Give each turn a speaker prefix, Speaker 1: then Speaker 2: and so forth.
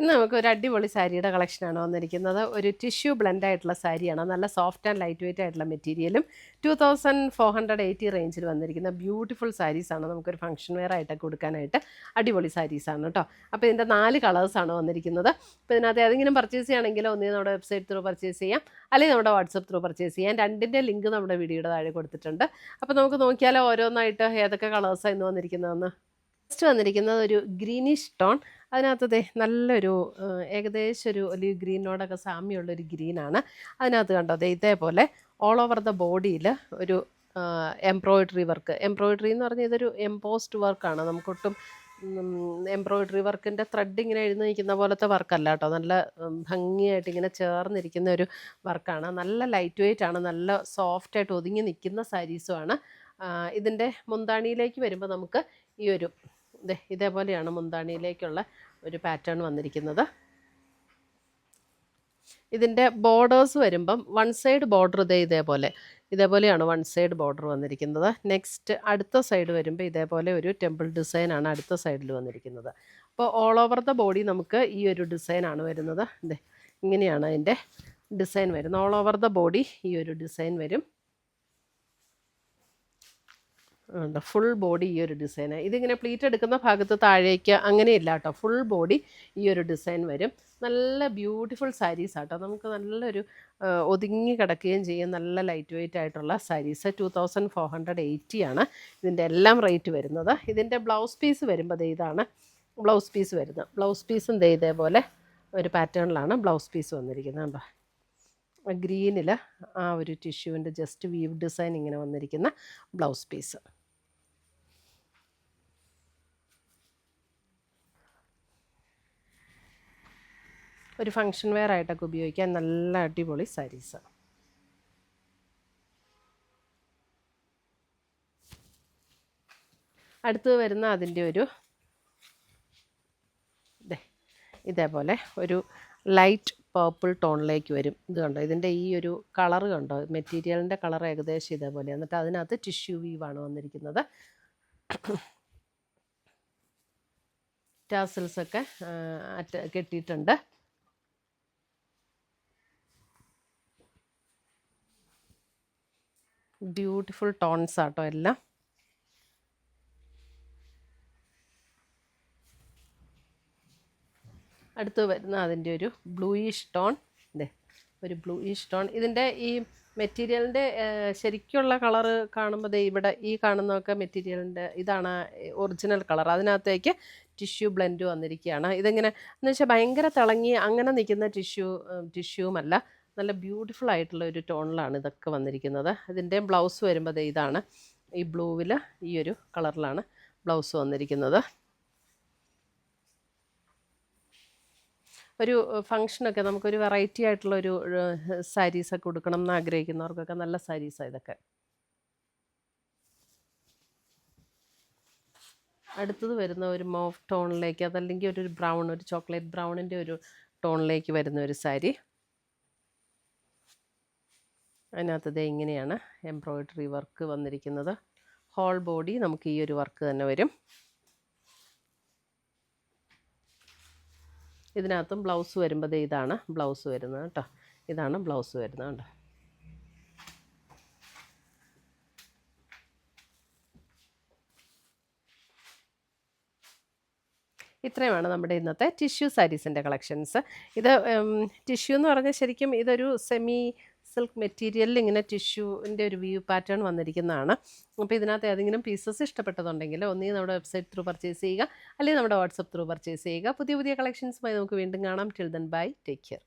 Speaker 1: ഇന്ന് നമുക്ക് ഒരു അടിപൊളി സാരിയുടെ കളക്ഷനാണ് വന്നിരിക്കുന്നത്. ഒരു ടിഷ്യൂ ബ്ലെൻഡ് ആയിട്ടുള്ള സാരിയാണ്. നല്ല സോഫ്റ്റ് ആൻഡ് ലൈറ്റ് വെയിറ്റ് ആയിട്ടുള്ള മെറ്റീരിയലും 2480 റേഞ്ചിൽ വന്നിരിക്കുന്ന ബ്യൂട്ടിഫുൾ സാരീസാണ്. നമുക്കൊരു ഫംഗ്ഷൻ വെയർ ആയിട്ടൊക്കെ കൊടുക്കാനായിട്ട് അടിപൊളി സാരീസാണ് കേട്ടോ. അപ്പോൾ ഇതിൻ്റെ 4 കളേഴ്സാണ് വന്നിരിക്കുന്നത്. അപ്പോൾ ഇതിനകത്ത് ഏതെങ്കിലും പർച്ചേസ് ചെയ്യണമെങ്കിൽ ഒന്നേ നമ്മുടെ വെബ്സൈറ്റ് ത്രൂ പർച്ചേസ് ചെയ്യാം, അല്ലെങ്കിൽ നമ്മുടെ വാട്സപ്പ് ത്രൂ പർച്ചേസ് ചെയ്യാം. രണ്ടിൻ്റെ ലിങ്ക് നമ്മുടെ വീഡിയോയുടെ താഴെ കൊടുത്തിട്ടുണ്ട്. അപ്പോൾ നമുക്ക് നോക്കിയാലോ ഓരോന്നായിട്ട് ഏതൊക്കെ കളേഴ്സാണ് ഇന്ന് വന്നിരിക്കുന്നതെന്ന്. ഫസ്റ്റ് വന്നിരിക്കുന്നത് ഒരു ഗ്രീനിഷ് ടോൺ. അതിനകത്ത് നല്ലൊരു ഏകദേശം ഒരു ഒലിവ് ഗ്രീനോടൊക്കെ സാമ്യമുള്ളൊരു ഗ്രീനാണ്. അതിനകത്ത് കണ്ടോ ഇതേപോലെ ഓൾ ഓവർ ദ ബോഡിയിൽ ഒരു എംബ്രോയിഡറി വർക്ക്. എംബ്രോയിഡറി എന്ന് പറഞ്ഞാൽ ഇതൊരു എംപോസ്ഡ് വർക്കാണ്. നമുക്കൊട്ടും എംബ്രോയിഡറി വർക്കിൻ്റെ ത്രെഡ് ഇങ്ങനെ എഴുതി നിൽക്കുന്ന പോലത്തെ വർക്കല്ല കേട്ടോ. നല്ല ഭംഗിയായിട്ട് ഇങ്ങനെ ചേർന്നിരിക്കുന്ന ഒരു വർക്കാണ്. നല്ല ലൈറ്റ് വെയിറ്റ് ആണ്. നല്ല സോഫ്റ്റായിട്ട് ഒതുങ്ങി നിൽക്കുന്ന സാരീസുമാണ്. ഇതിൻ്റെ മുന്താണിയിലേക്ക് വരുമ്പോൾ നമുക്ക് ഈ ഒരു ഇതേപോലെയാണ് മുന്താണിയിലേക്കുള്ള ഒരു പാറ്റേൺ വന്നിരിക്കുന്നത്. ഇതിൻ്റെ ബോർഡേഴ്സ് വരുമ്പം വൺ സൈഡ് ബോർഡർ ഇതേപോലെയാണ് വൺ സൈഡ് ബോർഡർ വന്നിരിക്കുന്നത്. നെക്സ്റ്റ് അടുത്ത സൈഡ് വരുമ്പോൾ ഇതേപോലെ ഒരു ടെമ്പിൾ ഡിസൈനാണ് അടുത്ത സൈഡിൽ വന്നിരിക്കുന്നത്. അപ്പോൾ ഓൾ ഓവർ ദ ബോഡി നമുക്ക് ഈ ഒരു ഡിസൈനാണ് വരുന്നത്. ഇങ്ങനെയാണ് അതിൻ്റെ ഡിസൈൻ വരുന്നത്. ഓൾ ഓവർ ദ ബോഡി ഈ ഒരു ഡിസൈൻ വരും. ഫുൾ ബോഡി ഈ ഒരു ഡിസൈൻ. ഇതിങ്ങനെ പ്ലീറ്റ് എടുക്കുന്ന ഭാഗത്ത് താഴേക്ക് അങ്ങനെയില്ല കേട്ടോ. ഫുൾ ബോഡി ഈ ഒരു ഡിസൈൻ വരും. നല്ല ബ്യൂട്ടിഫുൾ സാരീസ് ആട്ടോ. നമുക്ക് നല്ലൊരു ഒതുങ്ങി കിടക്കുകയും ചെയ്യും. നല്ല ലൈറ്റ് വെയിറ്റ് ആയിട്ടുള്ള സാരീസ്. 2480 ആണ് ഇതിൻ്റെ എല്ലാം റേറ്റ് വരുന്നത്. ഇതിൻ്റെ ബ്ലൗസ് പീസ് വരുമ്പോൾ ഇതാണ് ബ്ലൗസ് പീസ് വരുന്നത്. ബ്ലൗസ് പീസും ഇതേപോലെ ഒരു പാറ്റേണിലാണ് ബ്ലൗസ് പീസ് വന്നിരിക്കുന്നത് കേട്ടോ. ഗ്രീനിൽ ആ ഒരു ടിഷ്യൂവിൻ്റെ ജസ്റ്റ് വീവ് ഡിസൈൻ ഇങ്ങനെ വന്നിരിക്കുന്ന ബ്ലൗസ് പീസ്. ഒരു ഫങ്ഷൻ വെയർ ആയിട്ടൊക്കെ ഉപയോഗിക്കാൻ നല്ല അടിപൊളി സാരീസ്. അടുത്ത് വരുന്ന അതിൻ്റെ ഒരു ഇതേപോലെ ഒരു ലൈറ്റ് പേർപ്പിൾ ടോണിലേക്ക് വരും. ഇത് കണ്ടോ, ഇതിൻ്റെ ഈ ഒരു കളറ് കണ്ടോ, മെറ്റീരിയലിൻ്റെ കളർ ഏകദേശം ഇതേപോലെ. എന്നിട്ട് അതിനകത്ത് ടിഷ്യൂ വീവാണ് വന്നിരിക്കുന്നത്. ടാസിൽസൊക്കെ കെട്ടിയിട്ടുണ്ട്. ബ്യൂട്ടിഫുൾ ടോൺസ് ആട്ടോ എല്ലാം. അടുത്ത് വരുന്ന അതിൻ്റെ ഒരു ബ്ലൂയിഷ് ടോൺ. ഒരു ബ്ലൂയിഷ് ടോൺ. ഇതിൻ്റെ ഈ മെറ്റീരിയലിൻ്റെ ശരിക്കുള്ള കളറ് കാണുമ്പോൾ ഇവിടെ ഈ കാണുന്നതൊക്കെ മെറ്റീരിയലിൻ്റെ ഇതാണ് ഒറിജിനൽ കളർ. അതിനകത്തേക്ക് ടിഷ്യൂ ബ്ലെൻഡ് വന്നിരിക്കുകയാണ്. ഇതെങ്ങനെ എന്ന് വെച്ചാൽ ഭയങ്കര തിളങ്ങി അങ്ങനെ നിൽക്കുന്ന ടിഷ്യൂമല്ല. നല്ല ബ്യൂട്ടിഫുൾ ആയിട്ടുള്ള ഒരു ടോണിലാണ് ഇതൊക്കെ വന്നിരിക്കുന്നത്. ഇതിൻ്റെ ബ്ലൗസ് വരുമ്പോൾ ഇതാണ് ഈ ബ്ലൂവിൽ ഈ ഒരു കളറിലാണ് ബ്ലൗസ് വന്നിരിക്കുന്നത്. ഒരു ഫങ്ഷനൊക്കെ നമുക്കൊരു വെറൈറ്റി ആയിട്ടുള്ളൊരു സാരീസൊക്കെ കൊടുക്കണം എന്ന് ആഗ്രഹിക്കുന്നവർക്കൊക്കെ നല്ല സാരീസാണ് ഇതൊക്കെ. അടുത്തത് വരുന്ന ഒരു മോഫ് ടോണിലേക്ക്, അതല്ലെങ്കിൽ ഒരു ബ്രൗൺ, ഒരു ചോക്ലേറ്റ് ബ്രൗണിൻ്റെ ഒരു ടോണിലേക്ക് വരുന്ന ഒരു സാരി. അതിനകത്ത് ഇങ്ങനെയാണ് എംബ്രോയിഡറി വർക്ക് വന്നിരിക്കുന്നത്. ഹോൾ ബോഡി നമുക്ക് ഈ ഒരു വർക്ക് തന്നെ വരും. ഇതിനകത്തും ബ്ലൗസ് വരുമ്പോൾ ഇതാണ് ബ്ലൗസ് വരുന്നത് കേട്ടോ. ഇതാണ് ബ്ലൗസ് വരുന്നത് കേട്ടോ. ഇത്രയുമാണ് നമ്മുടെ ഇന്നത്തെ ടിഷ്യൂ സാരീസിൻ്റെ കളക്ഷൻസ്. ഇത് ടിഷ്യൂ എന്ന് പറഞ്ഞാൽ ശരിക്കും ഇതൊരു സെമി സിൽക്ക് മെറ്റീരിയലിൽ ഇങ്ങനെ ടിഷ്യൂവിൻ്റെ ഒരു വ്യൂ പാറ്റേൺ വന്നിരിക്കുന്നതാണ്. അപ്പോൾ ഇതിനകത്ത് ഏതെങ്കിലും പീസസ് ഇഷ്ടപ്പെട്ടതുണ്ടെങ്കിൽ ഒന്നീ നമ്മുടെ വെബ്സൈറ്റ് ത്രൂ പർച്ചേസ് ചെയ്യുക, അല്ലെങ്കിൽ നമ്മുടെ വാട്സപ്പ് ത്രൂ പർച്ചേസ് ചെയ്യുക. പുതിയ കളക്ഷൻസുമായി നമുക്ക് വീണ്ടും കാണാം. Till then bye, take care.